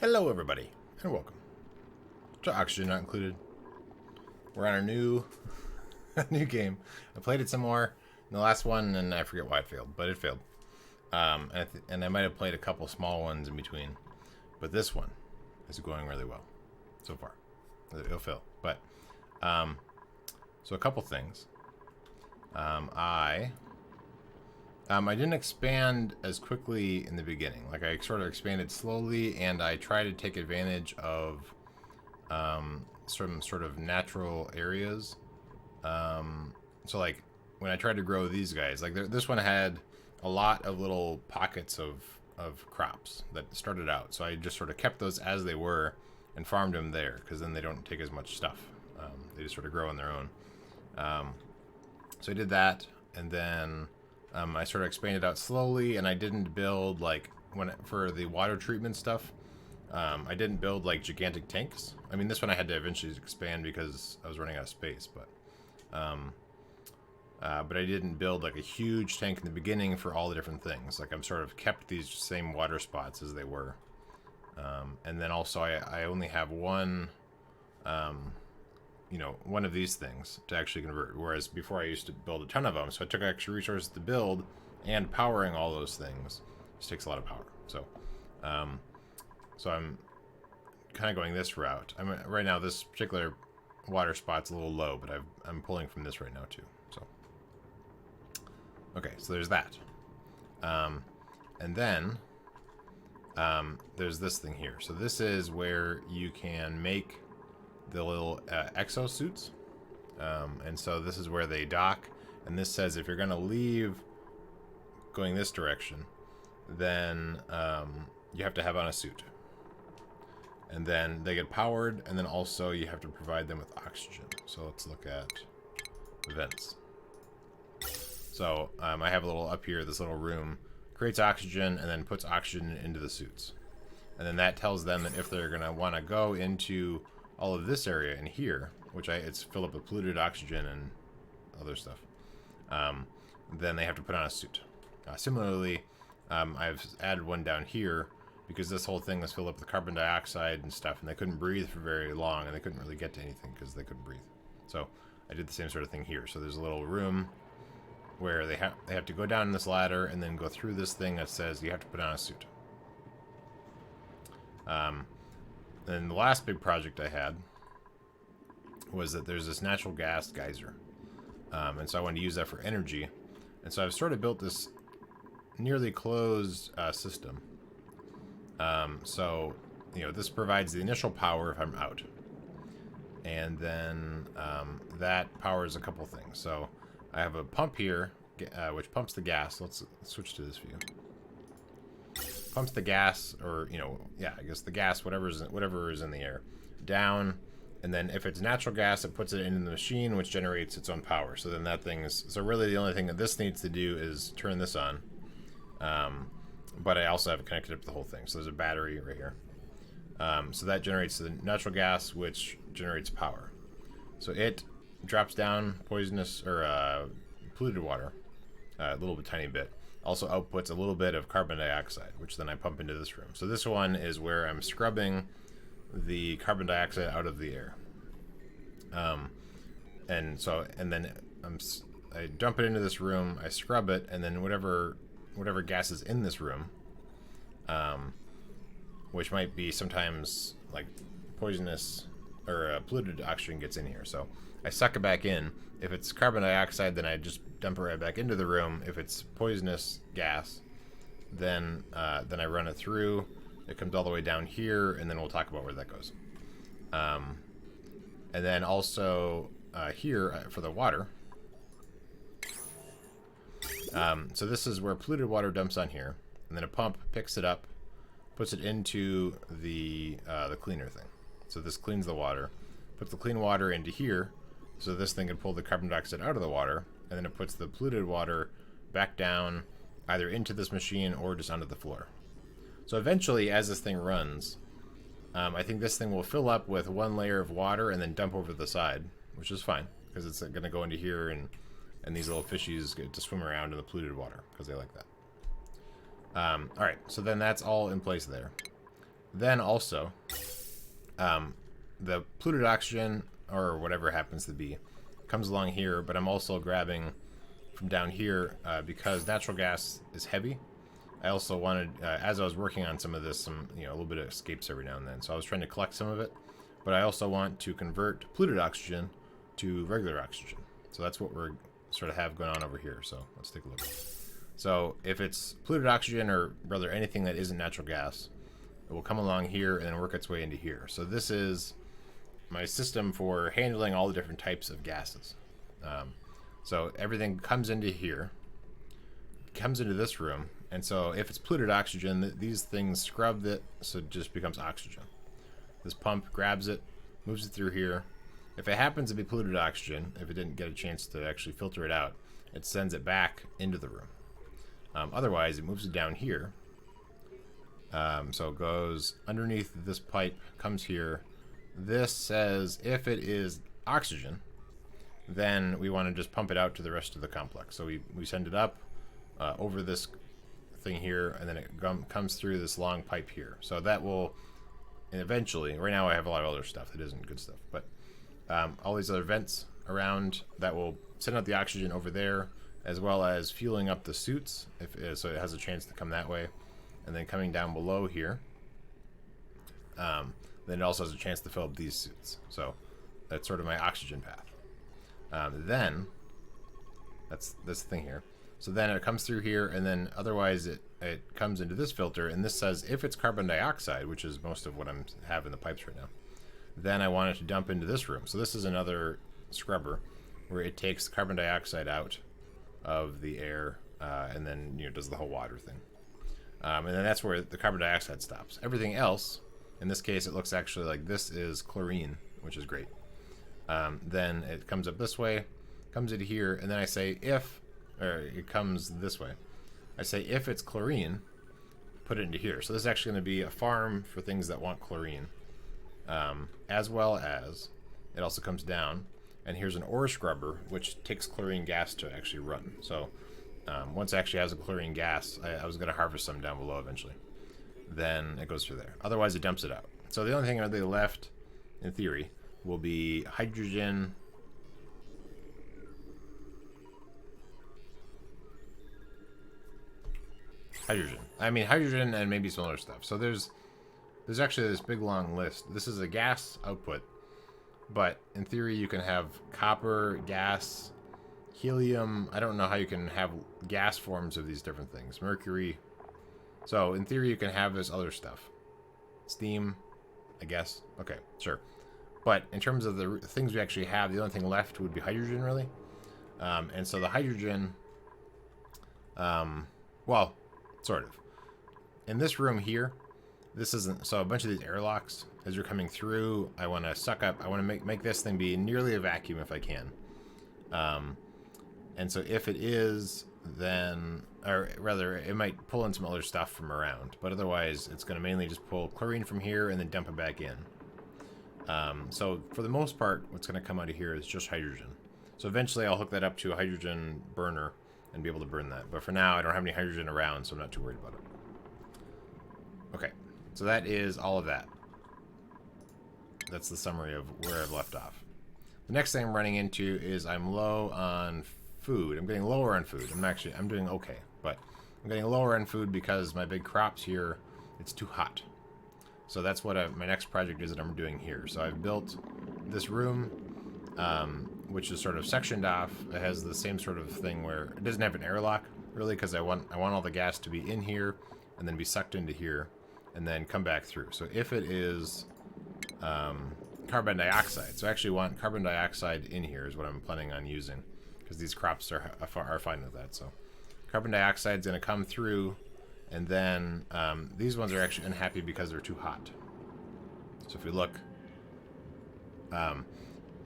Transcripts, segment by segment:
Hello everybody, and welcome to Oxygen Not Included. We're on our new new game. I played it some more in the last one, and I forget why it failed, but it failed. And I might have played a couple small ones in between, but this one is going really well so far. It'll fail, but so a couple things. I didn't expand as quickly in the beginning. Like, I sort of expanded slowly, and I tried to take advantage of some sort of natural areas. So, like, when I tried to grow these guys, like, this one had a lot of little pockets of crops that started out. So I just sort of kept those as they were and farmed them there, because then they don't take as much stuff. They just sort of grow on their own. So I did that, and then I sort of expanded out slowly, and I didn't build, like, for the water treatment stuff, I didn't build, like, gigantic tanks. I mean, this one I had to eventually expand because I was running out of space, but I didn't build, like, a huge tank in the beginning for all the different things. Like, I've sort of kept these same water spots as they were. And then also I only have one, one of these things to actually convert, whereas before I used to build a ton of them, so it took extra resources to build, and powering all those things just takes a lot of power. So so I'm kind of going this route. Right now, this particular water spot's a little low, but I'm pulling from this right now too. So okay, so there's that. And then there's this thing here. So this is where you can make the little exosuits, and so this is where they dock, and this says if you're going to leave going this direction, then you have to have on a suit, and then they get powered, and then also you have to provide them with oxygen. So let's look at events. So I have a little up here, this little room creates oxygen and then puts oxygen into the suits, and then that tells them that if they're going to want to go into all of this area in here, which it's filled up with polluted oxygen and other stuff, then they have to put on a suit. Similarly, I've added one down here because this whole thing was filled up with carbon dioxide and stuff, and they couldn't breathe for very long, and they couldn't really get to anything because they couldn't breathe. So I did the same sort of thing here. So there's a little room where they have to go down this ladder and then go through this thing that says you have to put on a suit. Then the last big project I had was that there's this natural gas geyser, and so I wanted to use that for energy, and so I've sort of built this nearly closed system. So this provides the initial power if I'm out, and then that powers a couple things. So I have a pump here which pumps the gas. Let's switch to this view. Pumps the gas, or I guess the gas, whatever is in the air, down, and then if it's natural gas, it puts it into the machine, which generates its own power. So then that thing is, so really the only thing that this needs to do is turn this on, but I also have it connected up to the whole thing. So there's a battery right here, so that generates the natural gas, which generates power. So it drops down poisonous or polluted water, a little bit, tiny bit. Also outputs a little bit of carbon dioxide, which then I pump into this room. So this one is where I'm scrubbing the carbon dioxide out of the air. And then I dump it into this room, I scrub it, and then whatever gas is in this room, which might be sometimes like poisonous or polluted oxygen, gets in here. So I suck it back in. If it's carbon dioxide, then I just dump it right back into the room. If it's poisonous gas, then I run it through. It comes all the way down here, and then we'll talk about where that goes. And then also here for the water. So this is where polluted water dumps on here, and then a pump picks it up, puts it into the cleaner thing. So this cleans the water, puts the clean water into here, so this thing can pull the carbon dioxide out of the water, and then it puts the polluted water back down, either into this machine or just onto the floor. So eventually, as this thing runs, I think this thing will fill up with one layer of water and then dump over the side, which is fine, because it's going to go into here, and these little fishies get to swim around in the polluted water, because they like that. Alright, so then that's all in place there. then also, the polluted oxygen, or whatever it happens to be, comes along here, but I'm also grabbing from down here because natural gas is heavy. I also wanted, as I was working on some of this, a little bit of escapes every now and then, so I was trying to collect some of it, but I also want to convert polluted oxygen to regular oxygen. So that's what we're sort of have going on over here. So let's take a look. So if it's polluted oxygen, or rather anything that isn't natural gas, it will come along here and work its way into here. So this is my system for handling all the different types of gases. So everything comes into here, comes into this room, and so if it's polluted oxygen, these things scrub it, so it just becomes oxygen. This pump grabs it, moves it through here. If it happens to be polluted oxygen, if it didn't get a chance to actually filter it out, it sends it back into the room. Otherwise, it moves it down here. So it goes underneath this pipe, comes here. This says if it is oxygen, then we want to just pump it out to the rest of the complex. So we send it up over this thing here, and then it comes through this long pipe here. So that will, and eventually, right now I have a lot of other stuff that isn't good stuff, but all these other vents around that will send out the oxygen over there, as well as fueling up the suits, so it has a chance to come that way. And then coming down below here, then it also has a chance to fill up these suits. So that's sort of my oxygen path. Then that's this thing here. So then it comes through here, and then otherwise it comes into this filter, and this says if it's carbon dioxide, which is most of what I'm having in the pipes right now, then I want it to dump into this room. So this is another scrubber where it takes carbon dioxide out of the air, and then does the whole water thing. And then that's where the carbon dioxide stops. Everything else, in this case, it looks actually like this is chlorine, which is great. Then it comes up this way, comes into here, and then I say or it comes this way. I say if it's chlorine, put it into here. So this is actually going to be a farm for things that want chlorine, as well as it also comes down, and here's an ore scrubber, which takes chlorine gas to actually run. So once it actually has a chlorine gas, I was going to harvest some down below eventually. Then it goes through there. Otherwise, it dumps it out. So the only thing really left, in theory, will be hydrogen. Hydrogen and maybe some other stuff. So there's actually this big long list. This is a gas output, but in theory you can have copper, gas, helium. I don't know how you can have gas forms of these different things. Mercury. So in theory you can have this other stuff. Steam, I guess. Okay, sure. But in terms of the things we actually have, the only thing left would be hydrogen, really. And so the hydrogen, well, sort of. In this room here, this isn't, so a bunch of these airlocks, as you're coming through, I want to suck up, I want to make this thing be nearly a vacuum if I can. And so if it is, then, or rather, it might pull in some other stuff from around, but otherwise it's going to mainly just pull chlorine from here and then dump it back in. So for the most part, what's going to come out of here is just hydrogen. So eventually I'll hook that up to a hydrogen burner and be able to burn that. But for now, I don't have any hydrogen around, so I'm not too worried about it. Okay, so that is all of that. That's the summary of where I've left off. The next thing I'm running into is I'm low on food. I'm getting lower on food. I'm doing okay, but I'm getting lower on food because my big crops here, it's too hot. So that's what my next project is that I'm doing here. So I've built this room, which is sort of sectioned off. It has the same sort of thing where it doesn't have an airlock, really, because I want all the gas to be in here and then be sucked into here and then come back through. So if it is carbon dioxide, so I actually want carbon dioxide in here is what I'm planning on using, because these crops are fine with that. So carbon dioxide is going to come through, and then these ones are actually unhappy because they're too hot. So if we look,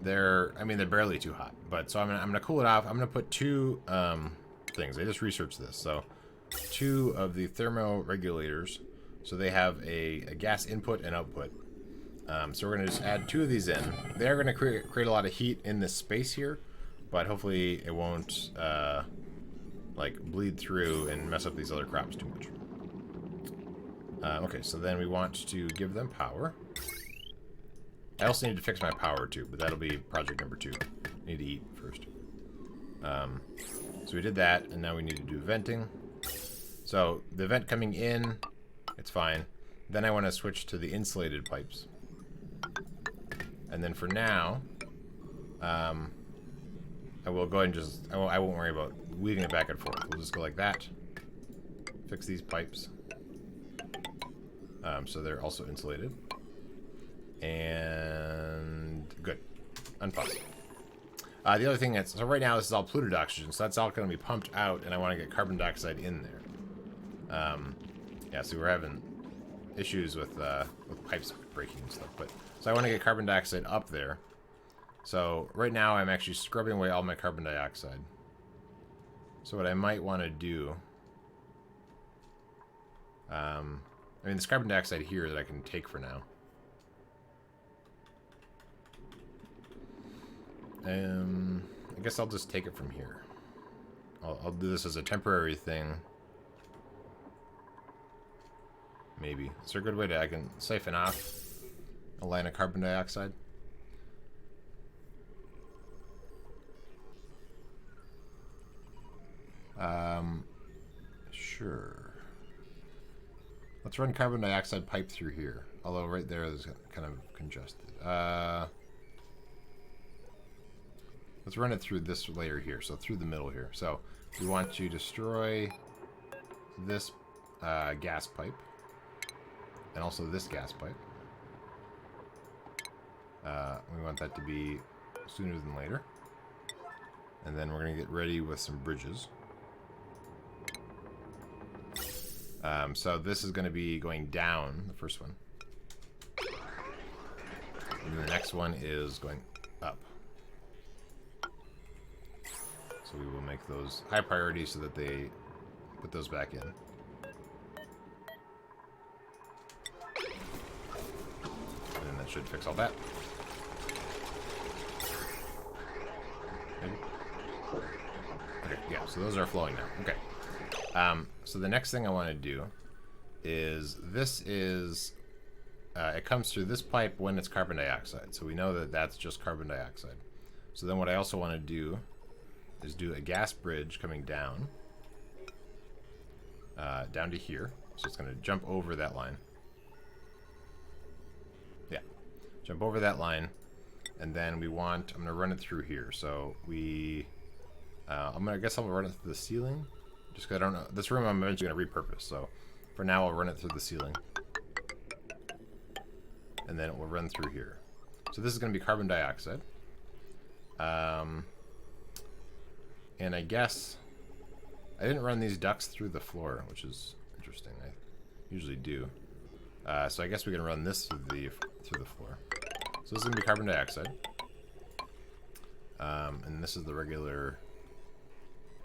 they're barely too hot. But so I'm gonna cool it off. I'm gonna put two things. I just researched this. So two of the thermoregulators. So they have a gas input and output. So we're gonna just add two of these in. They are gonna create a lot of heat in this space here, but hopefully it won't like bleed through and mess up these other crops too much. Okay, so then we want to give them power. I also need to fix my power too, but that'll be project number 2. I need to eat first. So we did that, and now we need to do venting. So the vent coming in, it's fine. Then I want to switch to the insulated pipes. And then for now, I will go ahead and just, I won't worry about weaving it back and forth. We'll just go like that. Fix these pipes. So they're also insulated. And good. Unpause. The other thing is, so right now this is all polluted oxygen, so that's all going to be pumped out, and I want to get carbon dioxide in there. Yeah, so we're having issues with pipes breaking and stuff, but so I want to get carbon dioxide up there. So right now I'm actually scrubbing away all my carbon dioxide. So what I might want to do, I mean, there's carbon dioxide here that I can take for now. I guess I'll just take it from here. I'll do this as a temporary thing. Maybe. Is there a good way to I can siphon off a line of carbon dioxide? Sure. Let's run carbon dioxide pipe through here. Although right there is kind of congested. Let's run it through this layer here, so through the middle here. So we want to destroy this gas pipe, and also this gas pipe. We want that to be sooner than later. And then we're going to get ready with some bridges. So this is going to be going down, the first one. And the next one is going up. So we will make those high priority so that they put those back in. And that should fix all that. Maybe. Okay, yeah, so those are flowing now. Okay. So the next thing I want to do is this is it comes through this pipe when it's carbon dioxide. So we know that that's just carbon dioxide. So then what I also want to do is do a gas bridge coming down down to here. So it's going to jump over that line. Yeah, jump over that line, and then I'm going to run it through here. So I guess I'll run it through the ceiling, just because I don't know. This room I'm eventually going to repurpose. So for now I'll run it through the ceiling, and then it will run through here. So this is going to be carbon dioxide. And I guess I didn't run these ducts through the floor, which is interesting. I usually do. So I guess we can run this through the floor. So this is going to be carbon dioxide. And this is the regular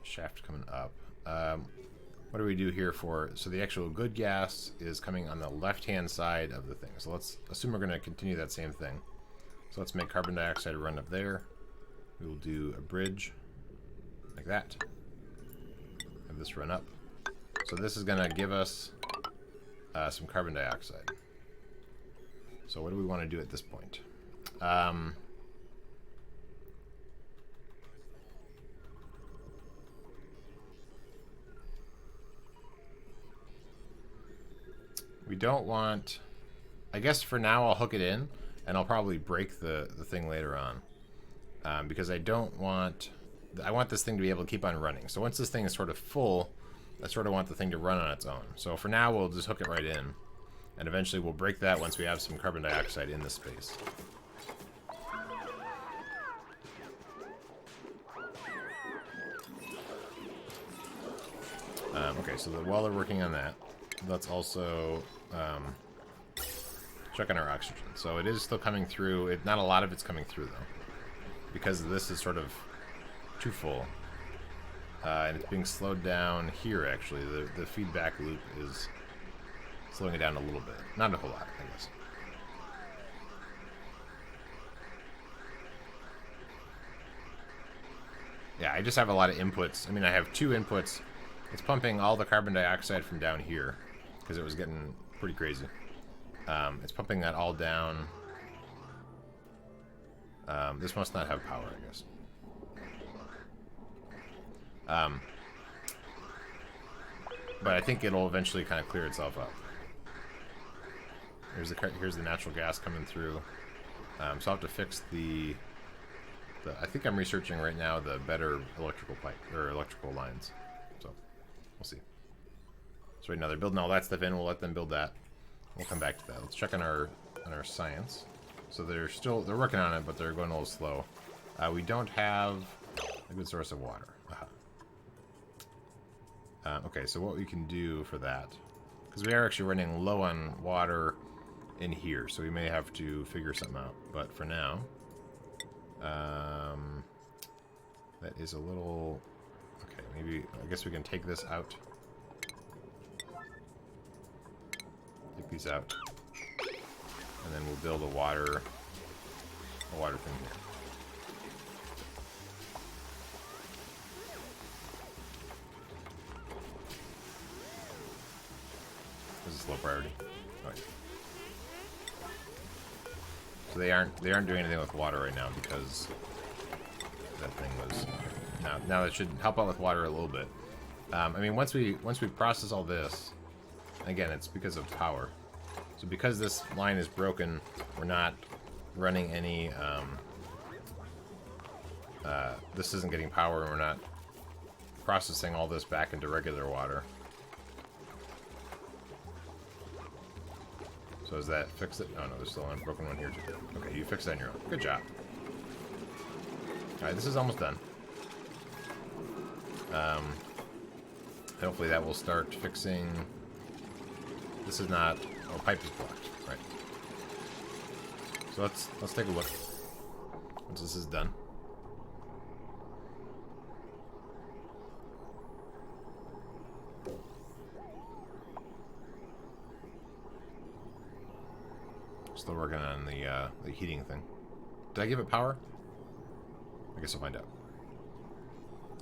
shaft coming up. What do we do here for? So the actual good gas is coming on the left-hand side of the thing. So let's assume we're going to continue that same thing. So let's make carbon dioxide run up there. We will do a bridge like that. Have this run up. So this is going to give us some carbon dioxide. So what do we want to do at this point? We don't want... I guess for now I'll hook it in, and I'll probably break the thing later on. Because I don't want... I want this thing to be able to keep on running. So once this thing is sort of full, I sort of want the thing to run on its own. So for now we'll just hook it right in. And eventually we'll break that once we have some carbon dioxide in the space. Okay, so while they're working on that, let's also check on our oxygen. So it is still coming through. Not a lot of it's coming through, though, because this is sort of too full. And it's being slowed down here, actually. The feedback loop is slowing it down a little bit. Not a whole lot, I guess. Yeah, I just have a lot of inputs. I mean, I have 2 inputs. It's pumping all the carbon dioxide from down here, because it was getting Pretty crazy. It's pumping that all down. This must not have power, I guess. But I think it'll eventually kind of clear itself up. Here's the natural gas coming through. So I'll have to fix the I think I'm researching right now the better electrical pipe or electrical lines. So we'll see. So right now they're building all that stuff in. We'll let them build that. We'll come back to that. Let's check on our science. So they're working on it, but they're going a little slow. We don't have a good source of water. Okay, so what we can do for that, because we are actually running low on water in here, so we may have to figure something out. But for now, that is a little... Okay, maybe, I guess we can take this out. Take these out. And then we'll build a water thing here. This is low priority. Okay. So they aren't doing anything with water right now because that thing was... Now that should help out with water a little bit. I mean, once we process all this, again, it's because of power. So because this line is broken, we're not running any... this isn't getting power, and we're not processing all this back into regular water. So does that fix it? Oh no, there's still a broken one here too. Okay, you fixed that on your own. Good job. Alright, this is almost done. Hopefully that will start fixing... This is not... Oh, pipe is blocked. Right. So let's take a look. Once this is done. Still working on the heating thing. Did I give it power? I guess I'll find out.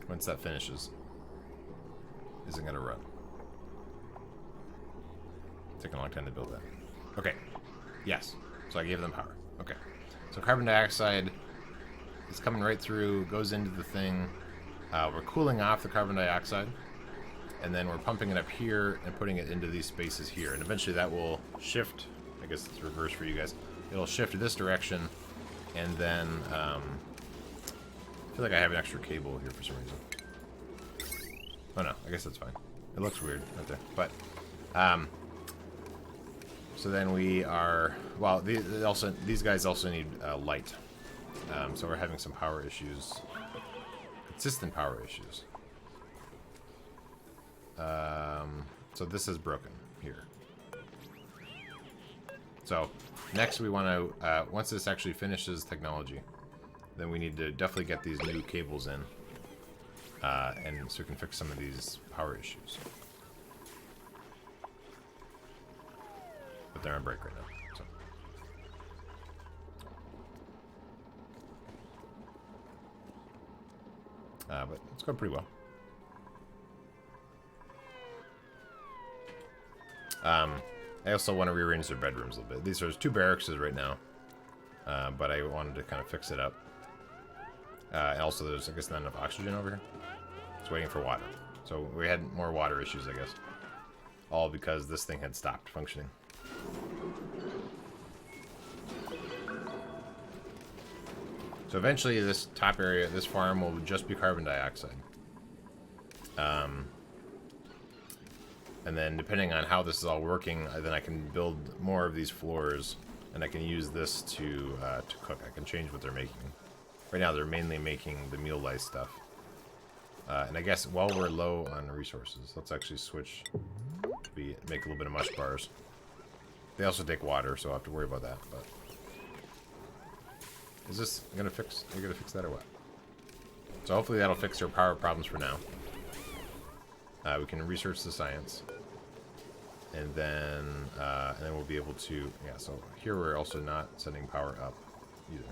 Once that finishes, is it gonna run? Taking a long time to build that. Okay. Yes. So I gave them power. Okay. So carbon dioxide is coming right through, goes into the thing. We're cooling off the carbon dioxide, and then we're pumping it up here and putting it into these spaces here. And eventually that will shift. I guess it's reverse for you guys. It'll shift this direction, and then I feel like I have an extra cable here for some reason. Oh no, I guess that's fine. It looks weird right there, but so then we are, well, these guys also need light, so we're having some power issues, consistent power issues. So this is broken here. So next we want to, once this actually finishes technology, then we need to definitely get these new cables in, and so we can fix some of these power issues. But they're on break right now. So. But it's going pretty well. I also want to rearrange their bedrooms a little bit. These are 2 barracks right now, but I wanted to kind of fix it up. And also there's, I guess, not enough oxygen over here. It's waiting for water. So we had more water issues, I guess. All because this thing had stopped functioning. So eventually this top area, this farm, will just be carbon dioxide. And then depending on how this is all working, then I can build more of these floors, and I can use this to cook. I can change what they're making. Right now they're mainly making the meal lice stuff. And I guess while we're low on resources, let's actually switch to make a little bit of mush bars. They also take water, so I'll have to worry about that. But is this gonna fix? Are you gonna fix that or what? So hopefully that'll fix their power problems for now. We can research the science, and then we'll be able to. Yeah. So here we're also not sending power up either.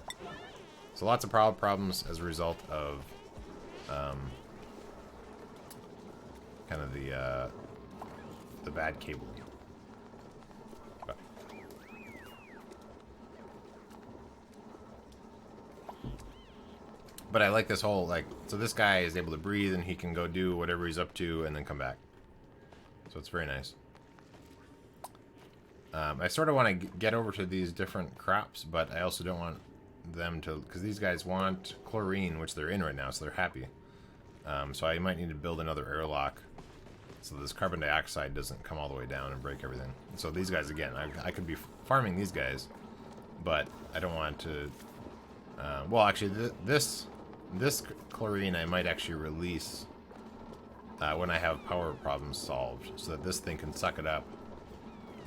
So lots of problems as a result of kind of the bad cabling. But I like this whole, like, so this guy is able to breathe and he can go do whatever he's up to and then come back. So it's very nice. I sort of want to get over to these different crops, but I also don't want them to, because these guys want chlorine, which they're in right now, so they're happy. So I might need to build another airlock so this carbon dioxide doesn't come all the way down and break everything. So these guys, again, I could be farming these guys, but I don't want to... well, actually, this chlorine I might actually release when I have power problems solved, so that this thing can suck it up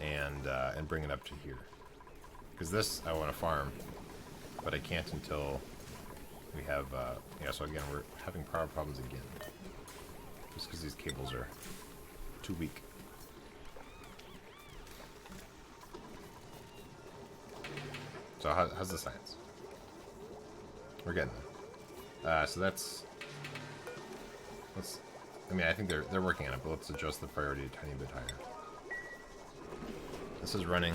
and bring it up to here. Because this I want to farm, but I can't until we have... yeah, so again, we're having power problems again. Just because these cables are too weak. So how's the science? We're getting there. So let's... I mean, I think they're working on it, but let's adjust the priority a tiny bit higher. This is running.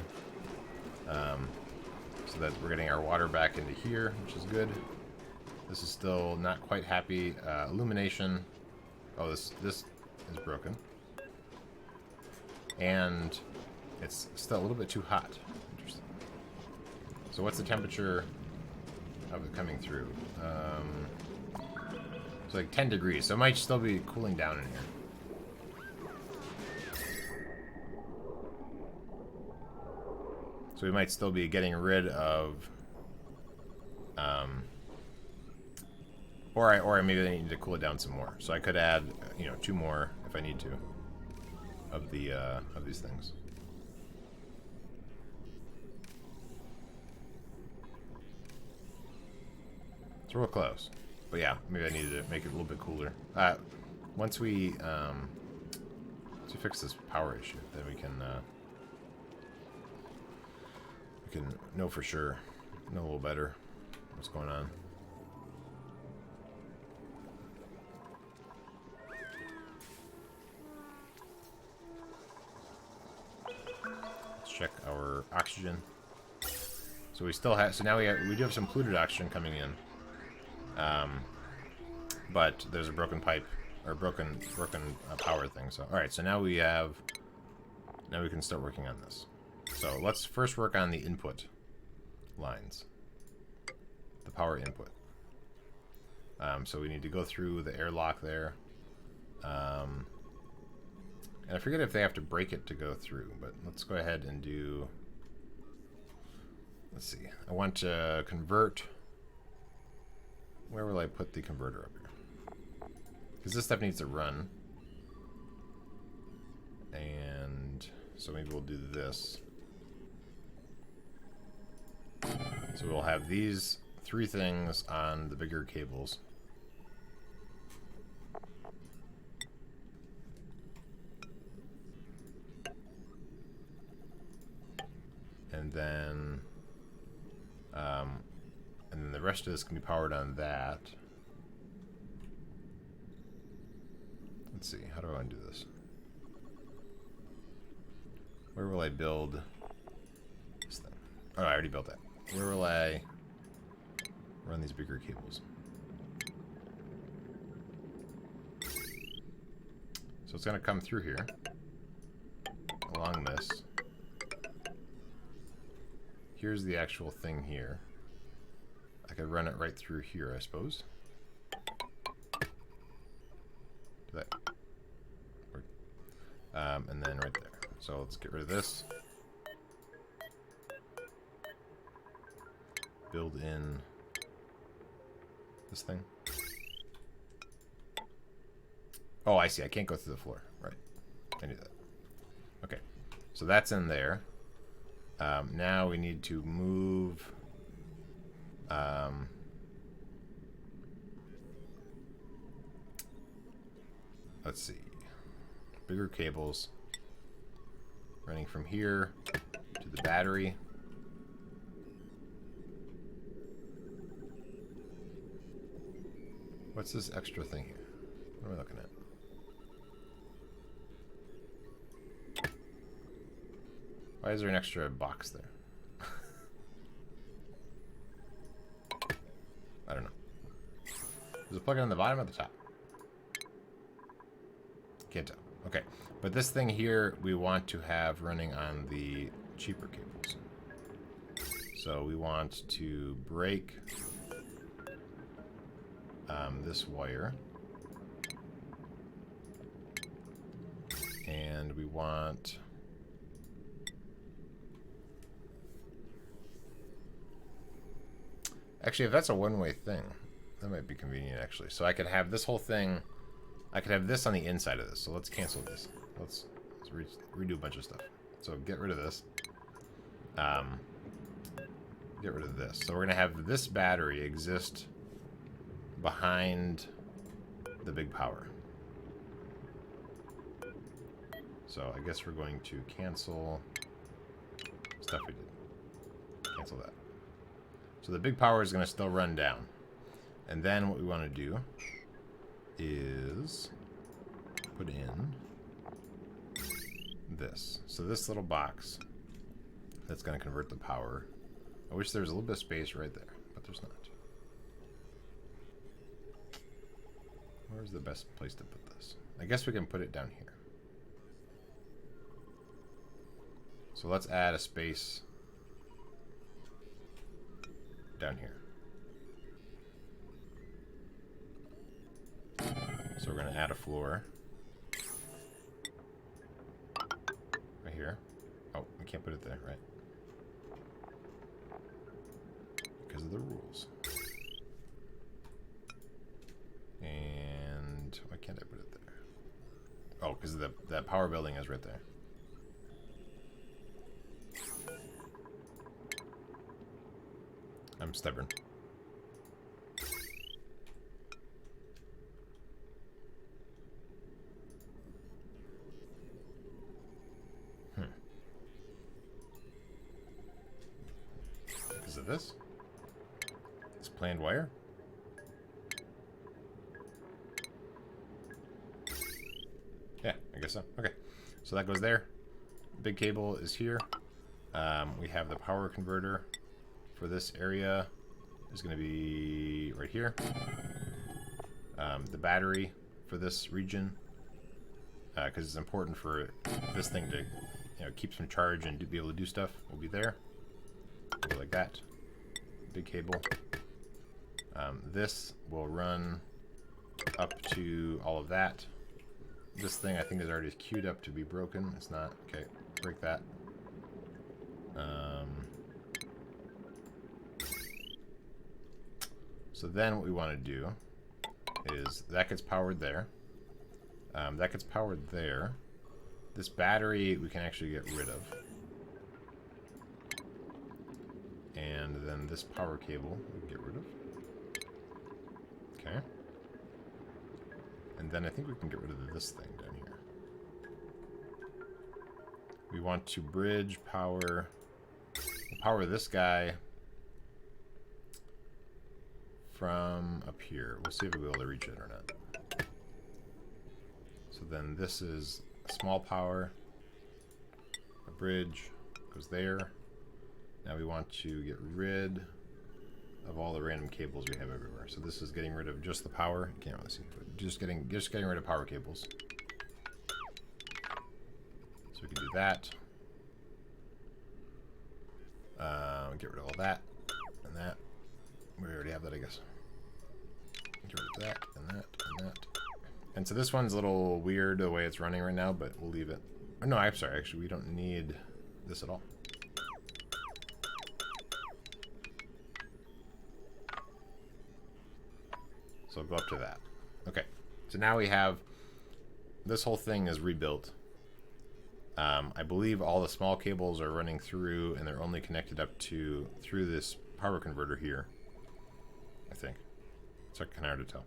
So that we're getting our water back into here, which is good. This is still not quite happy. Illumination. Oh, this is broken. And it's still a little bit too hot. Interesting. So what's the temperature of it coming through? It's like 10 degrees, so it might still be cooling down in here. So we might still be getting rid of... Or maybe I need to cool it down some more. So I could add, you know, 2 more if I need to of these things. It's real close. But yeah, maybe I need to make it a little bit cooler. Once we fix this power issue, then we can know for sure, know a little better what's going on. Let's check our oxygen. So we still have, so now we do have some polluted oxygen coming in. But there's a broken pipe, or broken power thing. So all right, so now we can start working on this. So let's first work on the input lines, the power input. So we need to go through the airlock there, and I forget if they have to break it to go through, but let's go ahead and do. Let's see. I want to convert. Where will I put the converter up here? Because this stuff needs to run. And so maybe we'll do this. So we'll have these 3 things on the bigger cables. And then the rest of this can be powered on that. Let's see, how do I want to do this? Where will I build this thing? Oh, I already built that. Where will I run these bigger cables? So it's going to come through here, along this. Here's the actual thing here. I could run it right through here, I suppose. Do that. And then right there. So let's get rid of this. Build in this thing. Oh, I see. I can't go through the floor. Right. I knew that. Okay. So that's in there. Now we need to move... let's see. Bigger cables running from here to the battery. What's this extra thing here? What am I looking at? Why is there an extra box there? I don't know. Does it plug in the bottom or the top? Can't tell. Okay. But this thing here, we want to have running on the cheaper cables. So we want to break this wire. And we want... Actually, if that's a one-way thing, that might be convenient, actually. So I could have this whole thing... I could have this on the inside of this. So let's cancel this. Let's redo a bunch of stuff. So get rid of this. Get rid of this. So we're going to have this battery exist behind the big power. So I guess we're going to cancel stuff we did. Cancel that. So the big power is going to still run down. And then what we want to do is put in this. So this little box that's going to convert the power. I wish there was a little bit of space right there, but there's not. Where's the best place to put this? I guess we can put it down here. So let's add a space down here. So we're going to add a floor right here. Oh, we can't put it there, right? Because of the rules. And why can't I put it there? Oh, because that power building is right there. I'm stubborn. Is it this? This planned wire? Yeah, I guess so. Okay. So that goes there. Big cable is here. We have the power converter for this area is going to be right here. The battery for this region, because it's important for this thing to, keep some charge and be able to do stuff, will be there. Go like that. Big cable. This will run up to all of that. This thing I think is already queued up to be broken. It's not. Okay, break that. So then what we want to do is that gets powered there. That gets powered there. This battery we can actually get rid of. And then this power cable we can get rid of. Okay. And then I think we can get rid of this thing down here. We want to bridge power. We'll power this guy from up here. We'll see if we'll be able to reach it or not. So then this is a small power. A bridge goes there. Now we want to get rid of all the random cables we have everywhere. So this is getting rid of just the power. You can't really see, but just getting rid of power cables. So we can do that. Get rid of all that and that. We already have that, I guess. Get rid of that and that and that. And so this one's a little weird the way it's running right now, but we'll leave it. Oh, no, I'm sorry. Actually, we don't need this at all. So I'll go up to that. Okay. So now we have this whole thing is rebuilt. I believe all the small cables are running through, and they're only connected up to through this power converter here. I think. It's kind of hard to tell.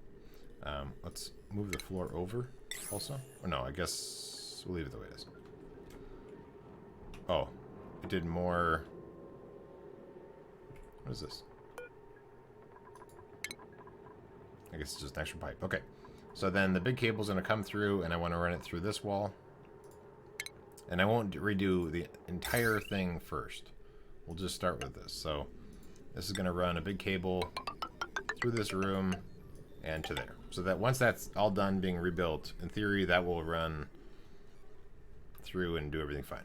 Let's move the floor over also. Oh no, I guess we'll leave it the way it is. Oh, it did more. What is this? I guess it's just an extra pipe. Okay. So then the big cable's going to come through, and I want to run it through this wall. And I won't redo the entire thing first. We'll just start with this. So this is going to run a big cable through this room and to there. So that once that's all done being rebuilt, in theory, that will run through and do everything fine.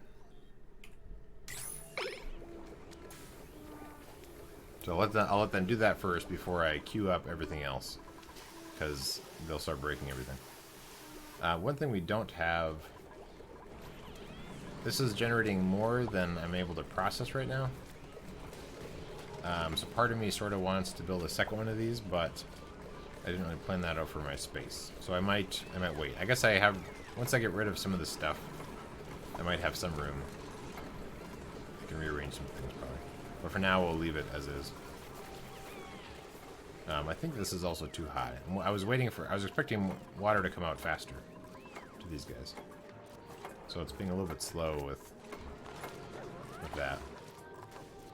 So I'll let them do that first before I queue up everything else, because they'll start breaking everything. One thing we don't have... This is generating more than I'm able to process right now. So part of me sort of wants to build a second one of these, but I didn't really plan that out for my space. So I might wait. I guess I have... Once I get rid of some of this stuff, I might have some room. I can rearrange some things probably. But for now, we'll leave it as is. I think this is also too high. I was expecting water to come out faster to these guys. So it's being a little bit slow with that.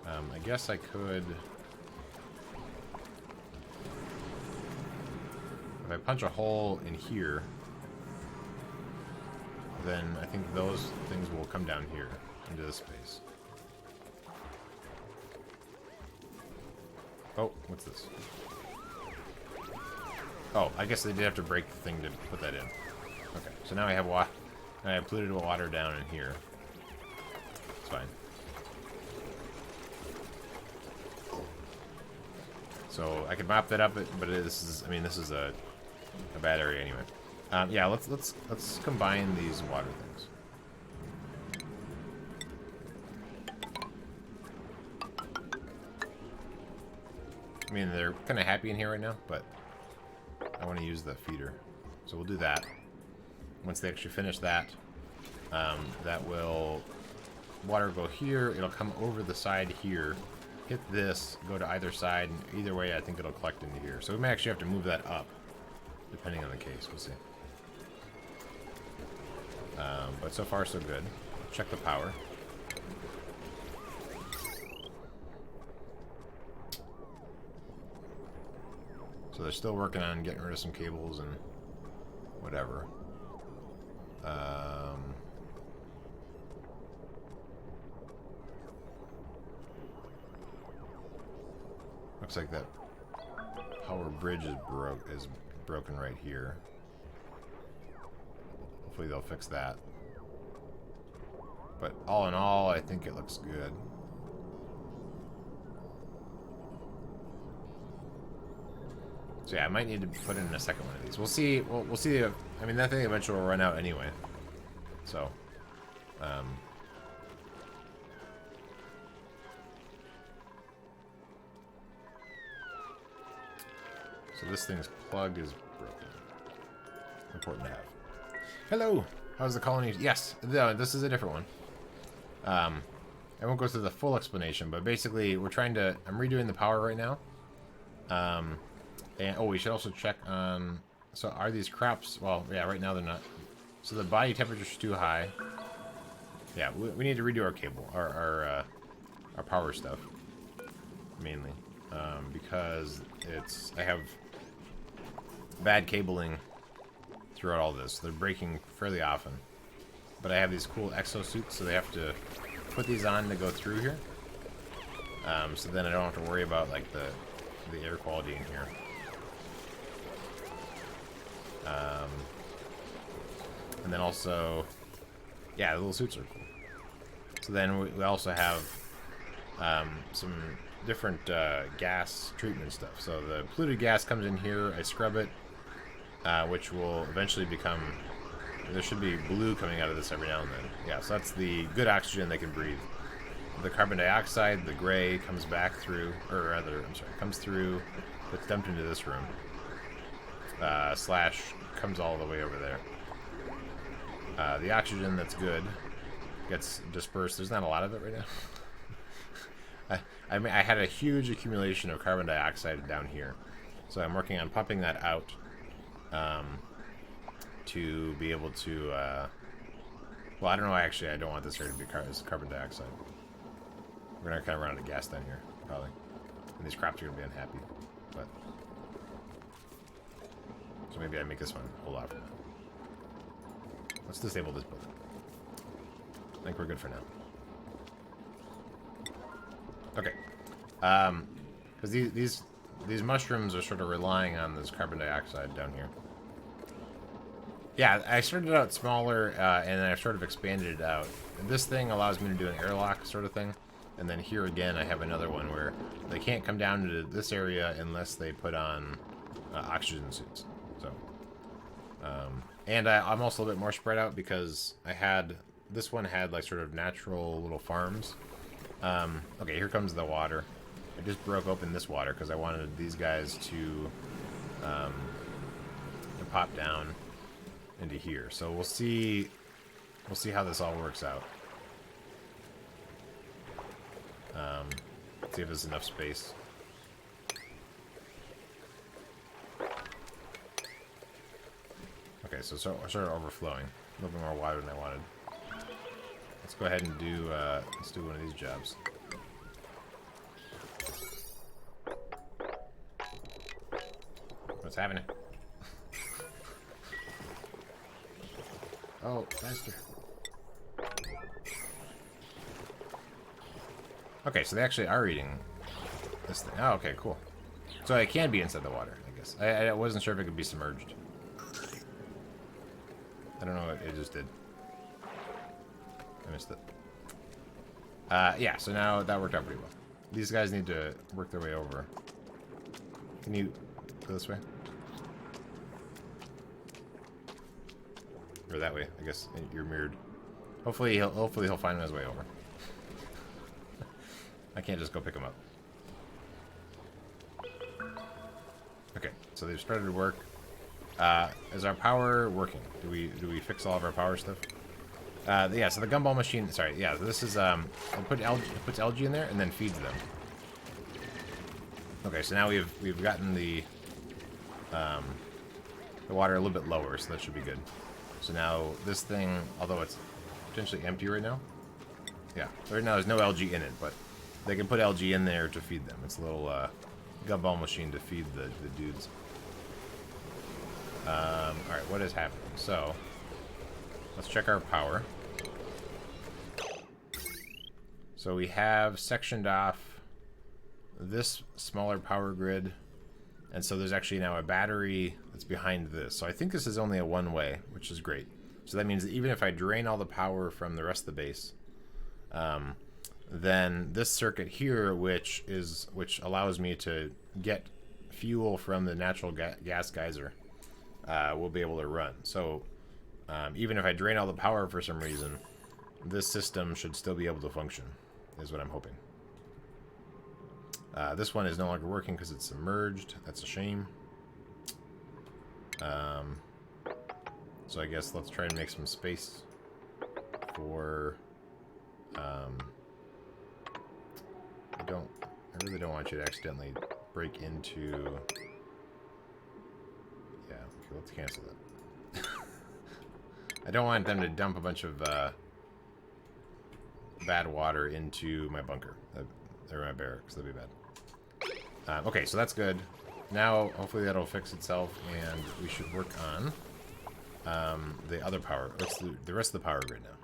I guess I could... If I punch a hole in here, then I think those things will come down here into this space. Oh, what's this? Oh, I guess they did have to break the thing to put that in. Okay, so now I have water. I have polluted water down in here. It's fine. So I could mop that up, but this is, I mean, this is a bad area anyway. Yeah, let's combine these water things. I mean, they're kind of happy in here right now, but I want to use the feeder. So we'll do that. Once they actually finish that, that will... Water go here, it'll come over the side here, hit this, go to either side, and either way I think it'll collect into here. So we may actually have to move that up, depending on the case. We'll see. But so far so good. Check the power. So they're still working on getting rid of some cables and whatever. Looks like that power bridge is broken right here. Hopefully they'll fix that. But all in all, I think it looks good. So yeah, I might need to put in a second one of these. We'll see. We'll see. If, I mean, that thing eventually will run out anyway. So, so this thing's plug is broken. Important to have. Hello. How's the colony? Yes. No, this is a different one. I won't go through the full explanation, but basically, we're trying to. I'm redoing the power right now. And, oh, we should also check on... So, are these crops... Well, yeah, right now they're not. So, the body temperature's too high. Yeah, we need to redo our cable. Our power stuff. Mainly. Because it's... I have bad cabling throughout all this. They're breaking fairly often. But I have these cool exosuits, so they have to put these on to go through here. So then I don't have to worry about, like, the air quality in here. And then also, yeah, the little suits are cool. So then we also have some different gas treatment stuff. So the polluted gas comes in here, I scrub it, which will eventually become, there should be blue coming out of this every now and then. Yeah, so that's the good oxygen they can breathe. The carbon dioxide, the gray, comes back through, or rather, I'm sorry, comes through, gets dumped into this room. Slash comes all the way over there. The oxygen that's good gets dispersed. There's not a lot of it right now. I mean, I had a huge accumulation of carbon dioxide down here, so I'm working on pumping that out to be able to. Well, I don't know. Actually, I don't want this area to be carbon dioxide. We're gonna kind of run out of gas down here, probably, and these crops are gonna be unhappy. But so maybe I make this one hold off. Let's disable this building. I think we're good for now. Okay. Because these these mushrooms are sort of relying on this carbon dioxide down here. Yeah, I started out smaller, and then I've sort of expanded it out. And this thing allows me to do an airlock sort of thing. And then here again, I have another one where they can't come down to this area unless they put on oxygen suits. So, and I'm also a little bit more spread out because this one had like sort of natural little farms. Okay, here comes the water. I just broke open this water because I wanted these guys to pop down into here. So we'll see how this all works out. See if there's enough space. Okay, so sort of overflowing. A little bit more water than I wanted. Let's go ahead and do let's do one of these jobs. What's happening? Oh, faster. Okay, so they actually are eating this thing. Oh, okay, cool. So it can be inside the water, I guess. I wasn't sure if it could be submerged. I don't know what it just did. I missed it. Yeah, so now that worked out pretty well. These guys need to work their way over. Can you go this way? Or that way, I guess. You're mirrored. Hopefully he'll find his way over. I can't just go pick him up. Okay, so they've started to work. Is our power working? Do we fix all of our power stuff? Yeah, so the gumball machine, sorry, yeah, this is, it puts algae in there and then feeds them. Okay, so now we've gotten the water a little bit lower, so that should be good. So now this thing, although it's potentially empty right now, yeah, right now there's no algae in it, but they can put algae in there to feed them. It's a little gumball machine to feed the dudes. Alright, what is happening? So, let's check our power. So we have sectioned off this smaller power grid, and so there's actually now a battery that's behind this. So I think this is only a one-way, which is great. So that means that even if I drain all the power from the rest of the base, then this circuit here, which allows me to get fuel from the natural gas geyser, will be able to run. So even if I drain all the power for some reason, this system should still be able to function, is what I'm hoping. This one is no longer working because it's submerged. That's a shame. So I guess let's try and make some space for... I really don't want you to accidentally break into... Yeah, okay, let's cancel that. I don't want them to dump a bunch of bad water into my bunker. Or my barracks, that'd be bad. Okay, so that's good. Now, hopefully that'll fix itself, and we should work on the other power. What's the rest of the power grid now?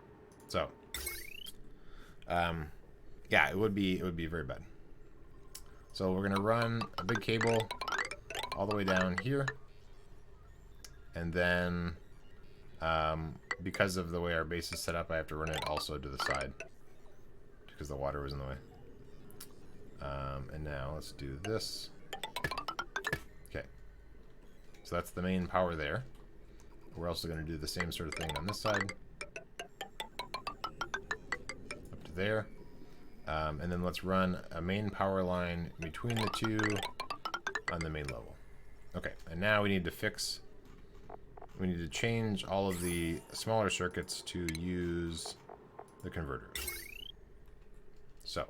So, yeah, it would be very bad. So we're gonna run a big cable all the way down here, and then because of the way our base is set up, I have to run it also to the side because the water was in the way. And now let's do this. Okay, so that's the main power there. We're also going to do the same sort of thing on this side, up to there. And then let's run a main power line between the two on the main level. Okay, and now we need to change all of the smaller circuits to use the converters. So,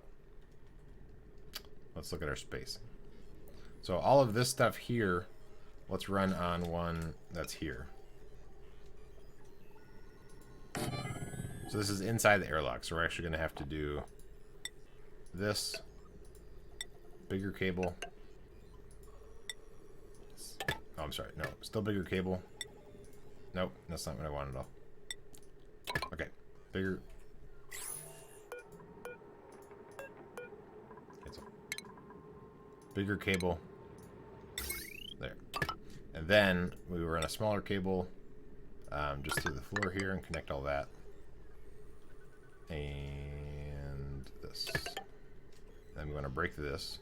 let's look at our space. So all of this stuff here, let's run on one that's here. So this is inside the airlock, so we're actually going to have to do this bigger cable. Oh, I'm sorry. No, still bigger cable. Nope, that's not what I wanted at all. Okay, bigger. Bigger cable And then we run a smaller cable just through the floor here and connect all that. And this. Then we want to break this.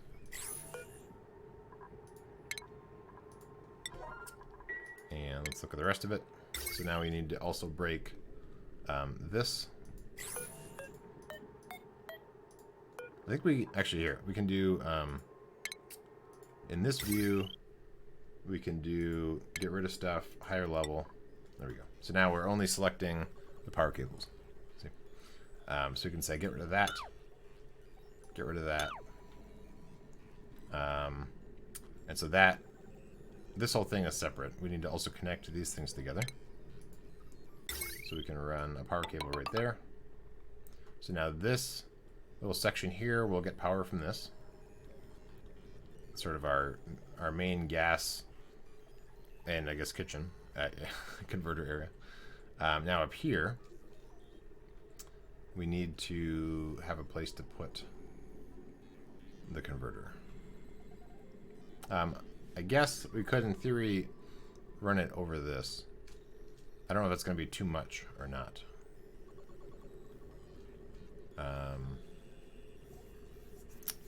And let's look at the rest of it. So now we need to also break this. I think we actually we can do in this view we can do get rid of stuff, higher level. There we go. So now we're only selecting the power cables. See? So we can say get rid of that, get rid of that, and so that this whole thing is separate. We need to also connect these things together. So we can run a power cable right there. So now this little section here will get power from this. It's sort of our main gas and I guess kitchen converter area. Now up here, we need to have a place to put the converter. I guess we could, in theory, run it over this. I don't know if that's going to be too much or not.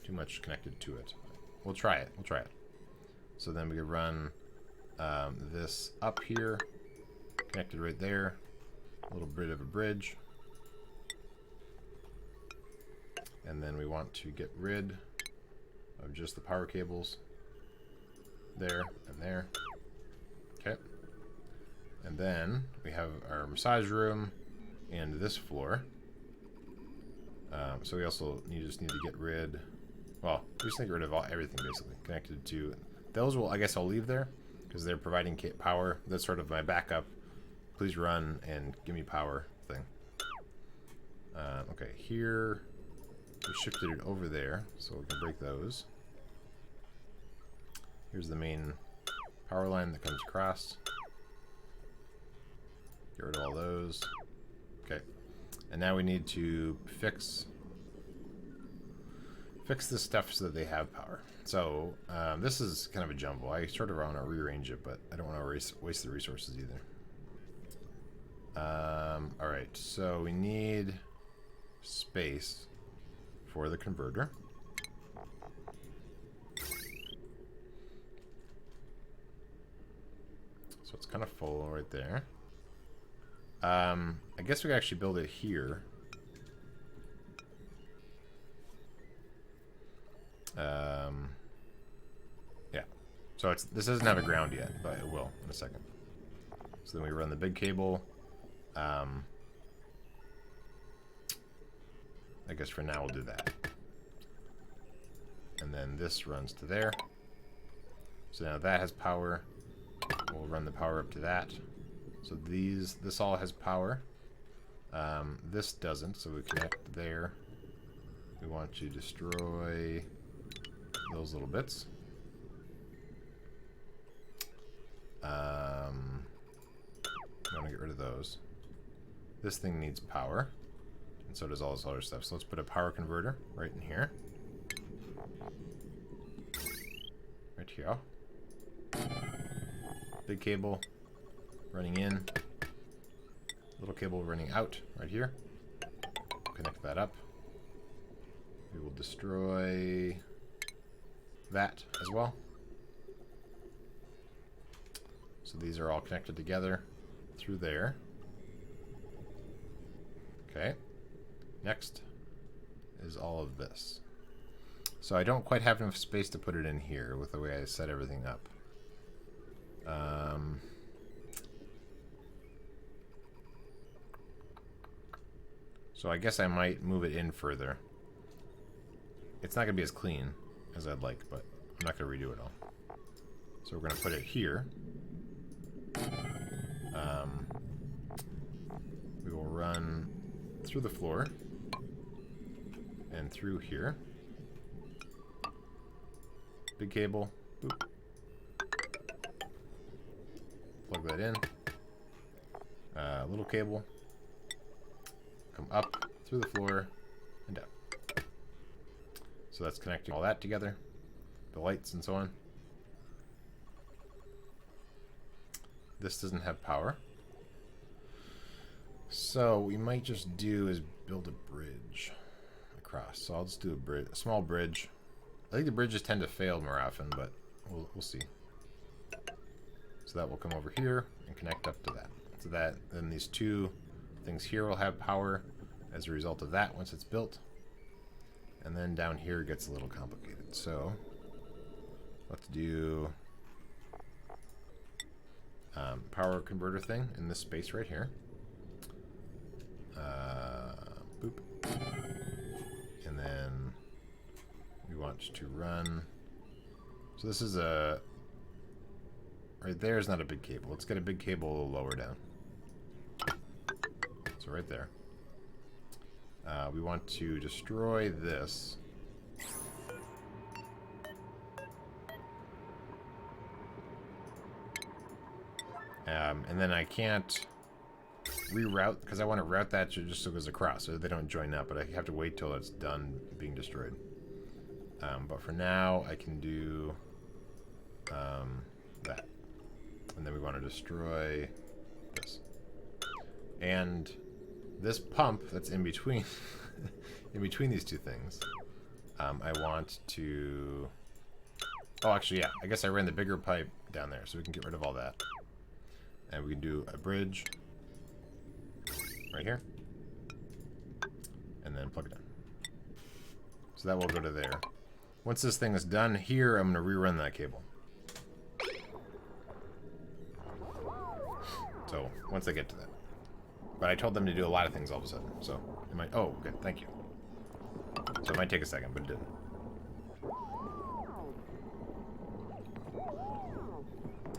Too much connected to it. We'll try it. We'll try it. So then we could run this up here, connected right there. A little bit of a bridge. And then we want to get rid of just the power cables. There and there. Okay. And then we have our massage room and this floor. So we also just need to get rid. Well, we just need to get rid of everything basically connected to those. I guess I'll leave there because they're providing power. That's sort of my backup. Please run and give me power thing. Okay, here we shifted it over there, so we can break those. Here's the main power line that comes across. Get rid of all those. Okay. And now we need to fix this stuff so that they have power. So this is kind of a jumble. I sort of want to rearrange it, but I don't want to waste the resources either. Alright, so we need space for the converter. So it's kind of full right there. I guess we could actually build it here. Yeah. So this doesn't have a ground yet, but it will in a second. So then we run the big cable. I guess for now we'll do that. And then this runs to there. So now that has power. We'll run the power up to that. So this all has power. This doesn't, so we connect there. We want to destroy those little bits. We want to get rid of those. This thing needs power, and so does all this other stuff. So let's put a power converter right in here. Right here. Big cable running in. Little cable running out right here. Connect that up. We will destroy that as well. So these are all connected together through there. Okay. Next is all of this. So I don't quite have enough space to put it in here with the way I set everything up. So I guess I might move it in further. It's not going to be as clean as I'd like, but I'm not going to redo it all. So we're going to put it here. We will run through the floor and through here. Big cable. Boop. Plug that in. Little cable. Come up through the floor and down. So that's connecting all that together. The lights and so on. This doesn't have power. So we might just do is build a bridge across. So I'll just do a small bridge. I think the bridges tend to fail more often, but we'll see. So that will come over here and connect up to that. So that then these two things here will have power as a result of that once it's built. And then down here it gets a little complicated. So let's do power converter thing in this space right here. Boop. And then we want to run. So this is a... Right there is not a big cable. Let's get a big cable a little lower down. So right there. We want to destroy this. And then I can't reroute, because I want to route that just so it goes across, so they don't join up, but I have to wait till it's done being destroyed. But for now, I can do that. And then we want to destroy this. And this pump that's in between, in between these two things, I want to... Oh, actually, yeah. I guess I ran the bigger pipe down there, so we can get rid of all that. And we can do a bridge right here. And then plug it in. So that will go to there. Once this thing is done here, I'm going to rerun that cable. So, once I get to that. But I told them to do a lot of things all of a sudden. So, it might... Oh, good. Thank you. So, it might take a second, but it didn't.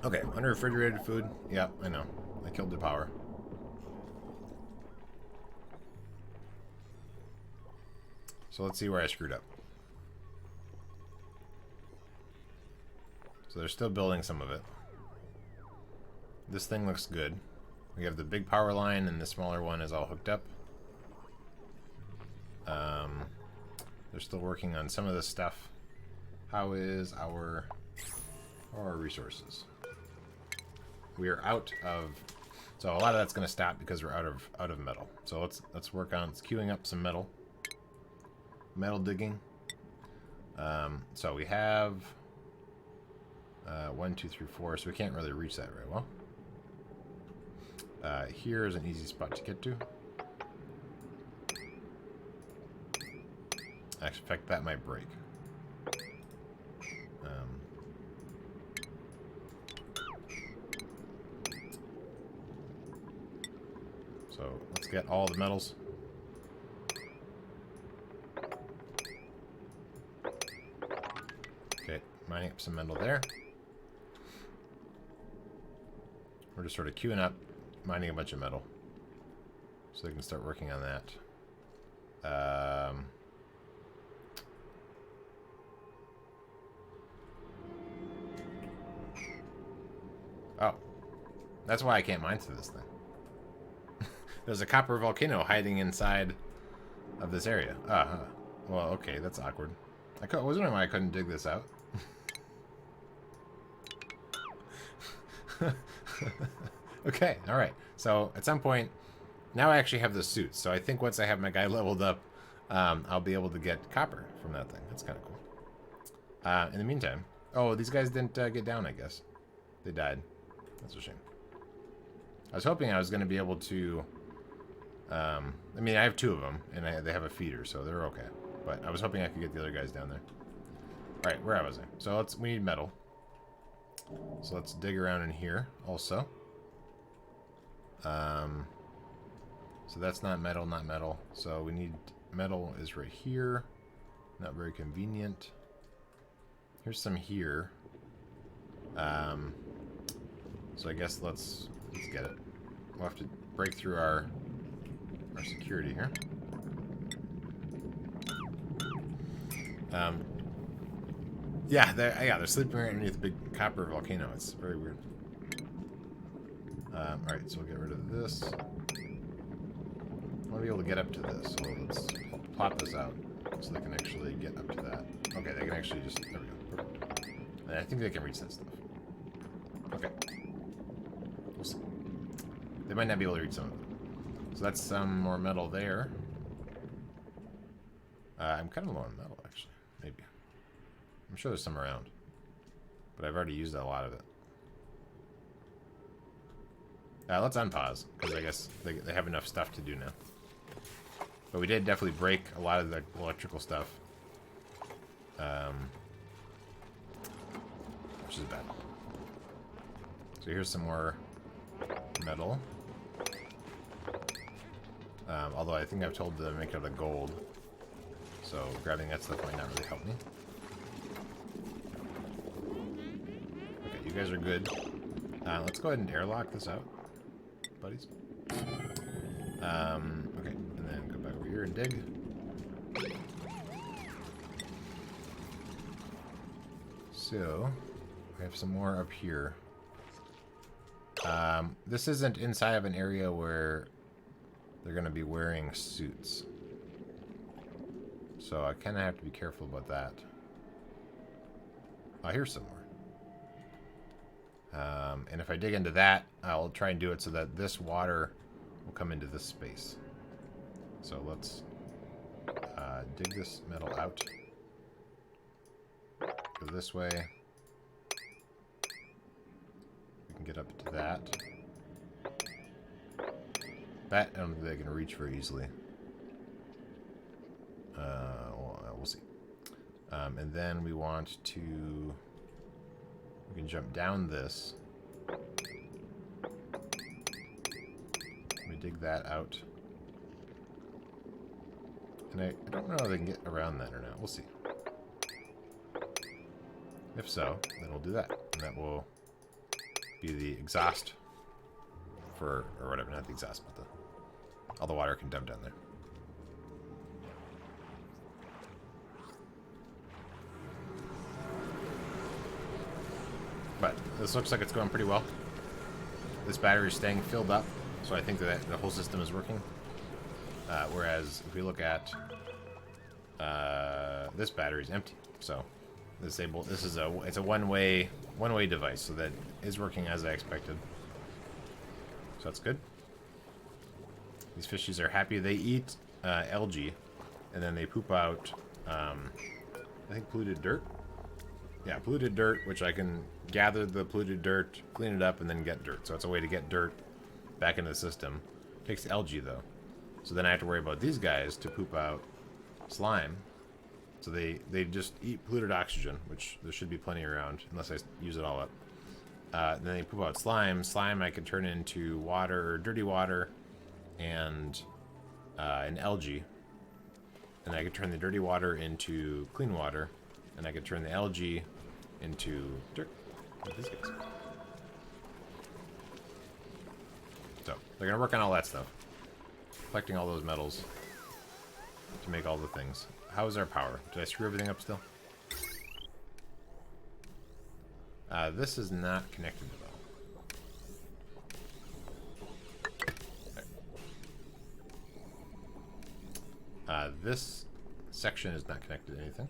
Okay, under-refrigerated food. Yep, I know. I killed the power. So, let's see where I screwed up. So, they're still building some of it. This thing looks good. We have the big power line, and the smaller one is all hooked up. They're still working on some of this stuff. How are our resources? We are out of... So a lot of that's going to stop because we're out of metal. So let's work on queuing up some metal. Metal digging. So we have 1, 2, 3, 4. So we can't really reach that very well. Here is an easy spot to get to. I expect that might break. So let's get all the metals. Okay, mining up some metal there. We're just sort of queuing up, mining a bunch of metal, so they can start working on that. Oh, that's why I can't mine through this thing. There's a copper volcano hiding inside of this area. Well, okay, that's awkward. I was wondering why I couldn't dig this out. Okay, alright. So, at some point, now I actually have the suits. So I think once I have my guy leveled up, I'll be able to get copper from that thing. That's kind of cool. In the meantime... Oh, these guys didn't get down, I guess. They died. That's a shame. I was hoping I was going to be able to... I mean, I have 2 of them, and they have a feeder, so they're okay. But I was hoping I could get the other guys down there. Alright, where was I? So we need metal. So let's dig around in here also. So that's not metal, not metal. So we need metal is right here. Not very convenient. Here's some here. So I guess let's get it. We'll have to break through our security here. Yeah, they're sleeping right underneath the big copper volcano. It's very weird. Alright, so we'll get rid of this. I want to be able to get up to this, so let's plot this out so they can actually get up to that. Okay, they can actually just... There we go. Perfect. And I think they can reach that stuff. Okay. They might not be able to reach some of it. So that's some more metal there. I'm kind of low on metal, actually. Maybe. I'm sure there's some around. But I've already used a lot of it. Let's unpause, because I guess they have enough stuff to do now. But we did definitely break a lot of the electrical stuff. Which is bad. So here's some more metal. Although I think I've told them to make it out of gold. So grabbing that stuff might not really help me. Okay, you guys are good. Let's go ahead and airlock this out, buddies. Okay, and then go back over here and dig. So, we have some more up here. This isn't inside of an area where they're going to be wearing suits. So I kind of have to be careful about that. Oh, here's some more. And if I dig into that, I'll try and do it so that this water will come into this space. So let's dig this metal out. Go this way. We can get up to that. That, I don't think they can reach very easily. We'll see. And then we want to... We can jump down this. We dig that out. And I don't know if they can get around that or not. We'll see. If so, then we'll do that. And that will be the exhaust for... Or whatever, not the exhaust, but the... All the water can dump down there. But this looks like it's going pretty well. This battery is staying filled up, so I think that the whole system is working. Whereas if we look at this battery is empty, so this is it's a one-way device, so that is working as I expected. So that's good. These fishies are happy. They eat algae, and then they poop out I think polluted dirt. Yeah, polluted dirt, which I can gather the polluted dirt, clean it up, and then get dirt. So it's a way to get dirt back into the system. Takes algae, though. So then I have to worry about these guys to poop out slime. So they just eat polluted oxygen, which there should be plenty around, unless I use it all up. Then they poop out slime. Slime I can turn into water, dirty water, and an algae. And I can turn the dirty water into clean water. And I could turn the algae into dirt. Like these guys. So, they're going to work on all that stuff. Collecting all those metals to make all the things. How is our power? Did I screw everything up still? This is not connected at all. This section is not connected to anything.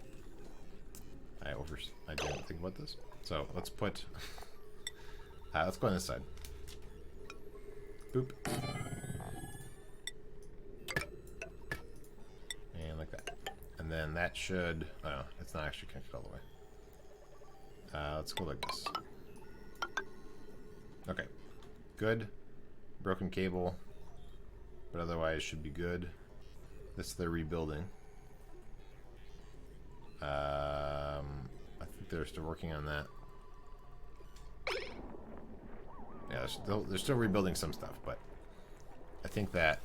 I didn't think about this. So let's put... let's go on this side. Boop. And like that. And then that should... Oh, it's not actually connected all the way. Let's go like this. Okay. Good. Broken cable. But otherwise should be good. This they're rebuilding. I think they're still working on that. Yeah, they're still rebuilding some stuff, but I think that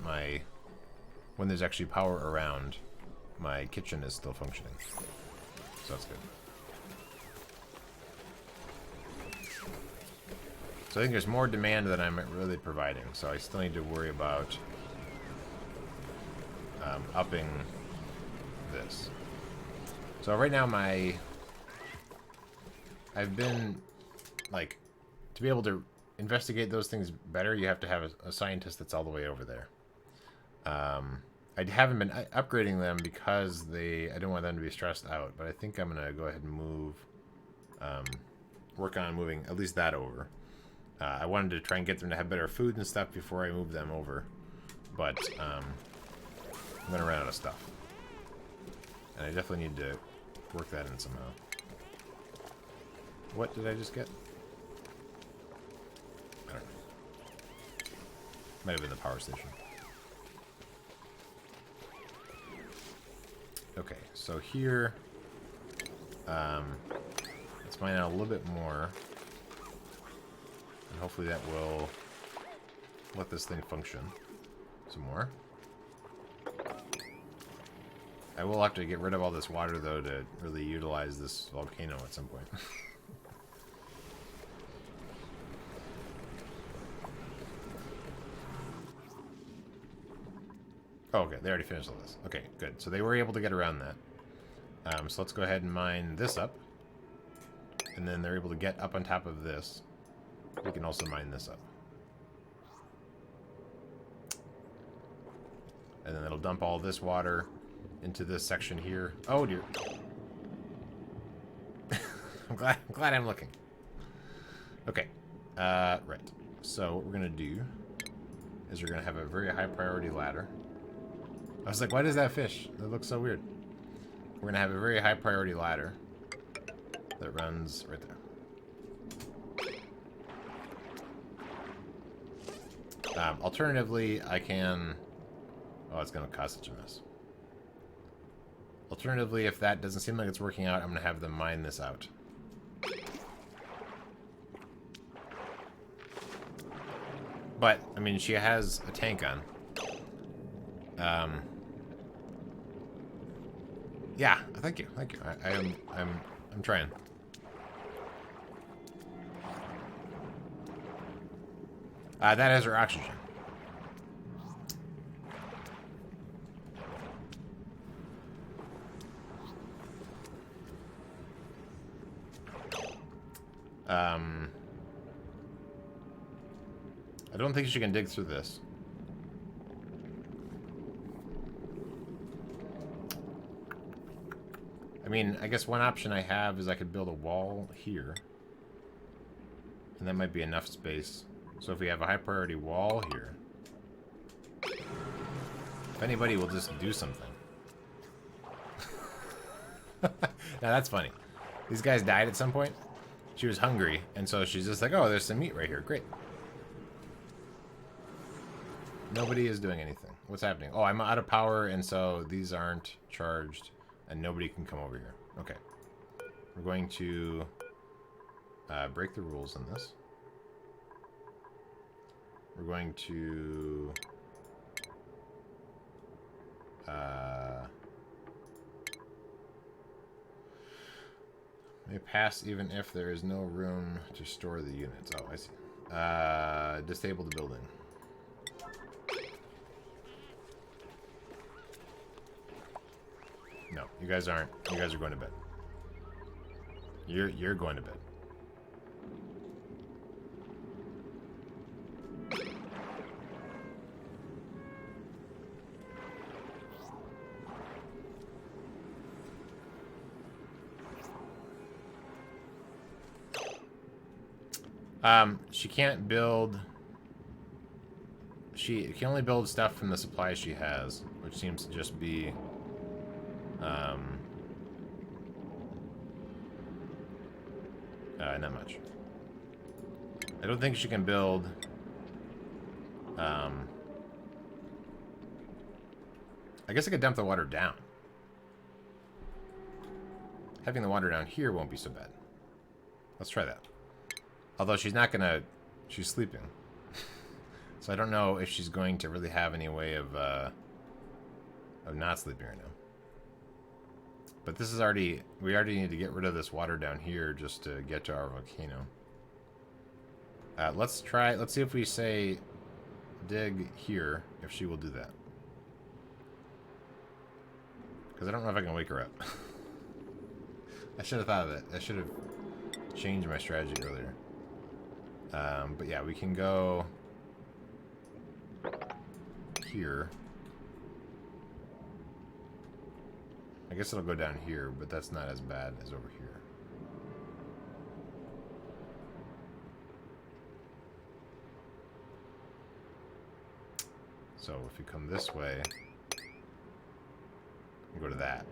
when there's actually power around, my kitchen is still functioning. So that's good. So I think there's more demand than I'm really providing, so I still need to worry about upping this. So right now I've been, like, to be able to investigate those things better, you have to have a scientist that's all the way over there. I haven't been upgrading them because I don't want them to be stressed out, but I think I'm going to go ahead and work on moving at least that over. I wanted to try and get them to have better food and stuff before I move them over. But, I'm going to run out of stuff. And I definitely need to work that in somehow. What did I just get? I don't know. Might have been the power station. Okay, so here, let's mine out a little bit more. And hopefully that will let this thing function some more. I will have to get rid of all this water, though, to really utilize this volcano at some point. Oh, okay, they already finished all this. Okay, good. So they were able to get around that. So let's go ahead and mine this up. And then they're able to get up on top of this. We can also mine this up. And then it'll dump all this water into this section here. Oh, dear. I'm glad I'm looking. Okay. Right. So what we're going to do is we're going to have a very high priority ladder. I was like, why does that fish? That looks so weird. We're going to have a very high priority ladder that runs right there. Alternatively, I can... Oh, it's going to cause such a mess. Alternatively, if that doesn't seem like it's working out, I'm going to have them mine this out. But, I mean, she has a tank on. Yeah, thank you. I'm trying. That has her oxygen. I don't think she can dig through this. I mean, I guess one option I have is I could build a wall here. And that might be enough space. So if we have a high priority wall here, if anybody will just do something. Now that's funny. These guys died at some point. She was hungry, and so she's just like, oh, there's some meat right here. Great. Nobody is doing anything. What's happening? Oh, I'm out of power, and so these aren't charged, and nobody can come over here. Okay. We're going to break the rules in this. We're going to... may pass even if there is no room to store the units. Oh, I see. Disable the building. No, you guys aren't. You guys are going to bed. You're going to bed. She can't build... She can only build stuff from the supplies she has, which seems to just be... not much. I don't think she can build... I guess I could dump the water down. Having the water down here won't be so bad. Let's try that. Although she's not gonna... She's sleeping. So I don't know if she's going to really have any way of not sleeping right now. But this is already... We already need to get rid of this water down here just to get to our volcano. Let's try... Let's see if we say dig here, if she will do that. Because I don't know if I can wake her up. I should have thought of it. I should have changed my strategy earlier. But yeah, we can go here. I guess it'll go down here, but that's not as bad as over here. So if you come this way, you go to that.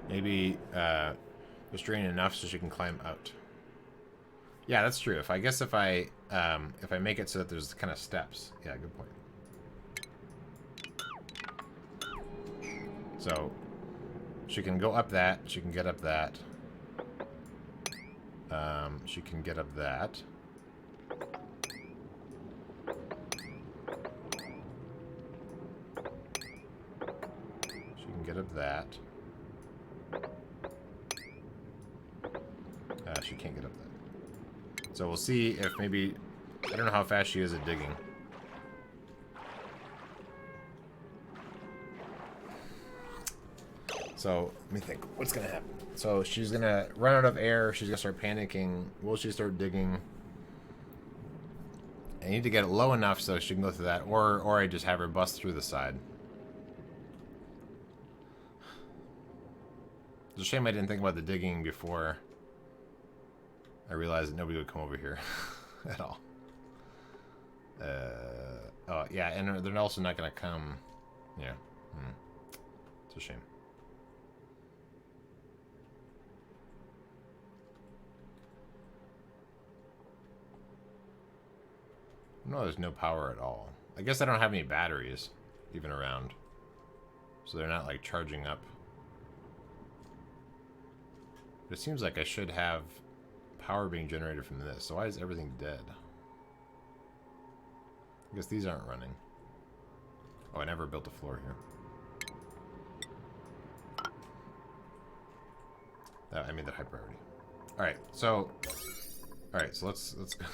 Maybe just drain enough so she can climb out. Yeah, that's true. If I make it so that there's kind of steps. Yeah, good point. So she can go up that. She can get up that. She can get up that. She can get up that. She can't get up that. So we'll see if maybe... I don't know how fast she is at digging. So, let me think. What's going to happen? So, she's going to run out of air. She's going to start panicking. Will she start digging? I need to get it low enough so she can go through that. Or I just have her bust through the side. It's a shame I didn't think about the digging before I realized that nobody would come over here at all. Oh, yeah, and they're also not going to come... Yeah. It's a shame. No, there's no power at all. I guess I don't have any batteries even around. So they're not, like, charging up. But it seems like I should have power being generated from this. So why is everything dead? I guess these aren't running. Oh, I never built a floor here. I made that high priority. Alright, so... Alright, so let's go.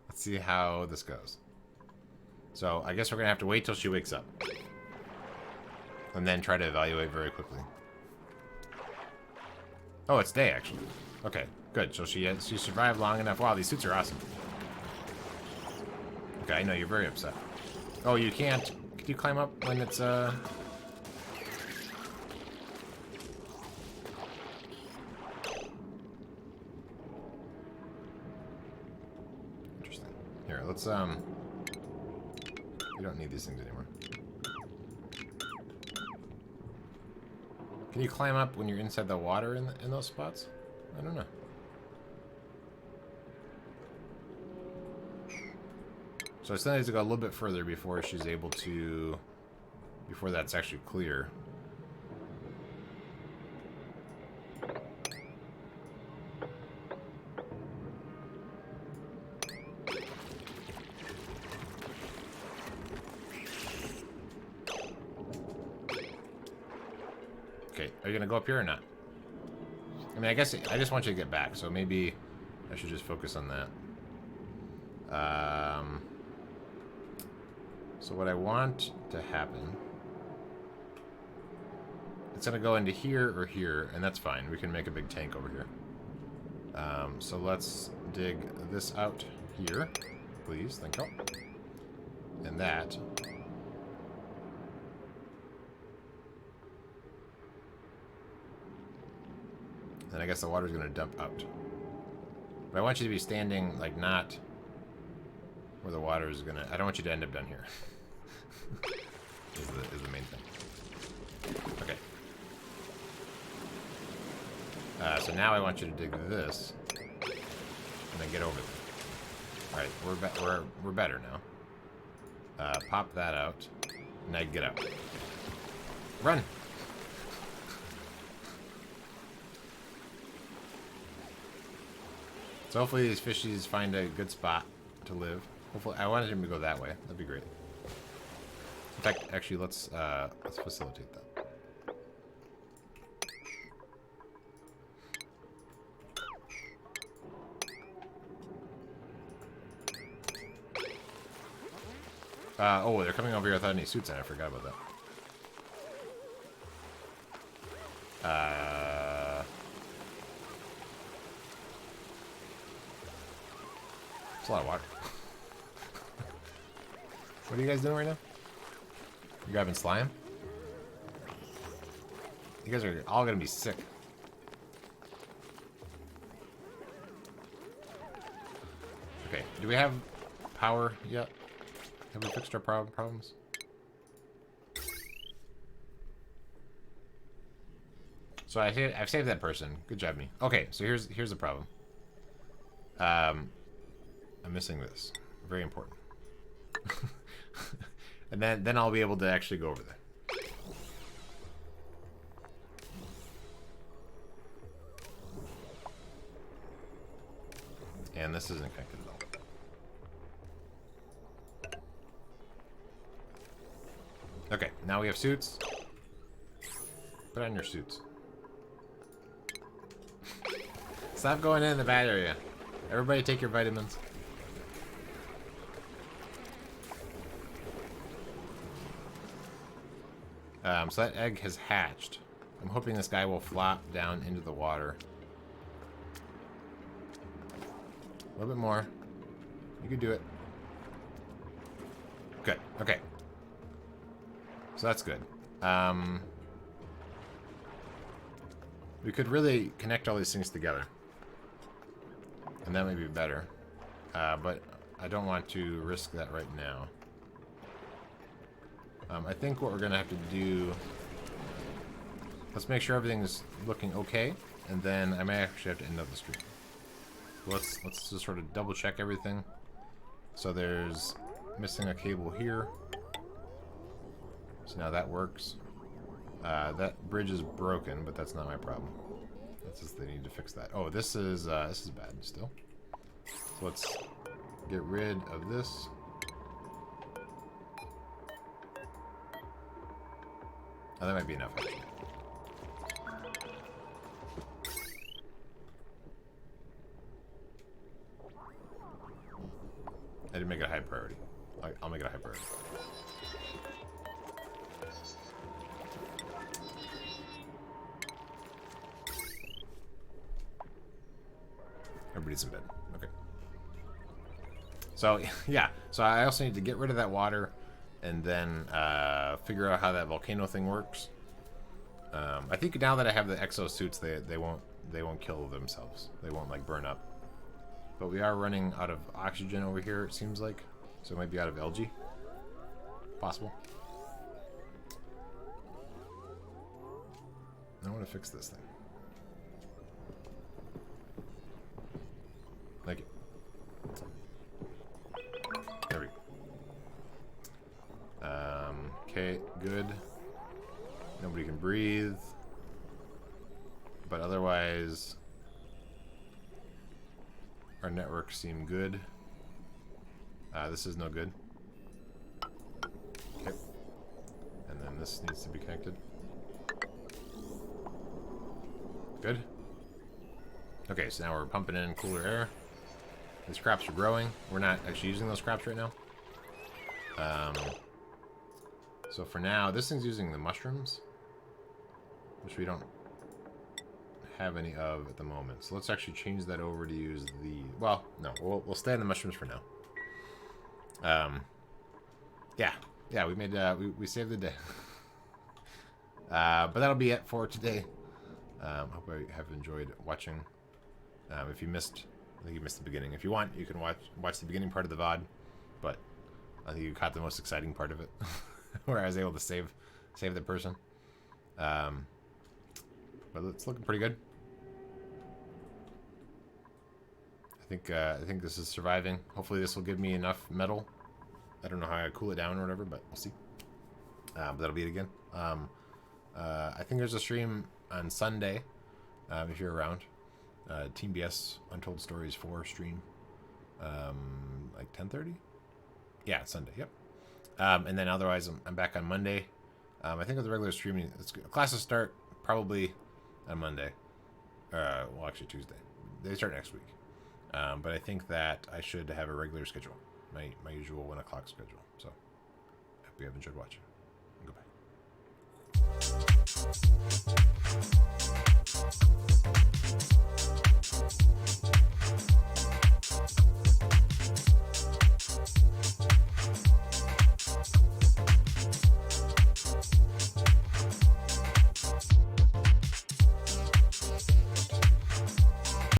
Let's see how this goes. So, I guess we're gonna have to wait till she wakes up. And then try to evaluate very quickly. Oh, it's day, actually. Okay, good. So she survived long enough. Wow, these suits are awesome. Okay, I know you're very upset. Oh, you can't. Can you climb up when it's, Interesting. Here, let's, We don't need these things anymore. Can you climb up when you're inside the water in those spots? I don't know. So I still need to go a little bit further before she's able to... Before that's actually clear. Okay, are you gonna go up here or not? I mean, I guess I just want you to get back, so maybe I should just focus on that. So what I want to happen... It's gonna go into here or here, and that's fine. We can make a big tank over here. So let's dig this out here, please. Thank you. And that... Then I guess the water's gonna dump out. But I want you to be standing, like, not where the water is gonna... I don't want you to end up down here. is the main thing. Okay. So now I want you to dig this, and then get over there. Alright, we're better now. Pop that out. Now get out. Run! So hopefully these fishies find a good spot to live. Hopefully, I wanted him to go that way. That'd be great. In fact, actually, let's facilitate that. Oh, they're coming over here without any suits on. I forgot about that. It's a lot of water. What are you guys doing right now? You grabbing slime? You guys are all gonna be sick. Okay, do we have power yet? Have we fixed our problems? So I've saved that person. Good job, me. Okay, so here's the problem. I'm missing this. Very important. And then I'll be able to actually go over there. And this isn't connected at all. Okay, now we have suits. Put on your suits. Stop going in the bad area. Everybody take your vitamins. So that egg has hatched. I'm hoping this guy will flop down into the water. A little bit more. You can do it. Good. Okay. So that's good. We could really connect all these things together. And that may be better. But I don't want to risk that right now. I think what we're going to have to do... Let's make sure everything's looking okay. And then I may actually have to end up the stream. Let's just sort of double check everything. So there's missing a cable here. So now that works. That bridge is broken, but that's not my problem. That's just they need to fix that. Oh, this is bad still. So let's get rid of this. Oh, that might be enough, actually. I didn't make it a high priority. I'll make it a high priority. Everybody's in bed. Okay. So, yeah. So I also need to get rid of that water and then figure out how that volcano thing works. I think now that I have the exosuits, they won't kill themselves. They won't, like, burn up. But we are running out of oxygen over here, it seems like. So it might be out of algae. Possible. I want to fix this thing. Like it. There we go. Okay, good. Nobody can breathe. But otherwise... Our networks seem good. This is no good. Okay. And then this needs to be connected. Good. Okay, so now we're pumping in cooler air. These crops are growing. We're not actually using those crops right now. So for now, this thing's using the mushrooms, which we don't have any of at the moment. So let's actually change that over to use the... Well, no, we'll stay on the mushrooms for now. Yeah, we made we saved the day. But that'll be it for today. Hope you have enjoyed watching. If you missed, I think you missed the beginning. If you want, you can watch the beginning part of the VOD. But I think you caught the most exciting part of it, where I was able to save the person. But it's looking pretty good. I think this is surviving. Hopefully this will give me enough metal. I don't know how I cool it down or whatever, but we'll see. But that'll be it again. I think there's a stream on Sunday, if you're around. Team BS Untold Stories 4 stream. Like 10:30? Yeah, it's Sunday, yep. And then otherwise, I'm back on Monday. I think with the regular streaming, classes start probably on Monday. Well, actually Tuesday. They start next week. But I think that I should have a regular schedule. My usual 1 o'clock schedule. So, hope you have enjoyed watching. Goodbye.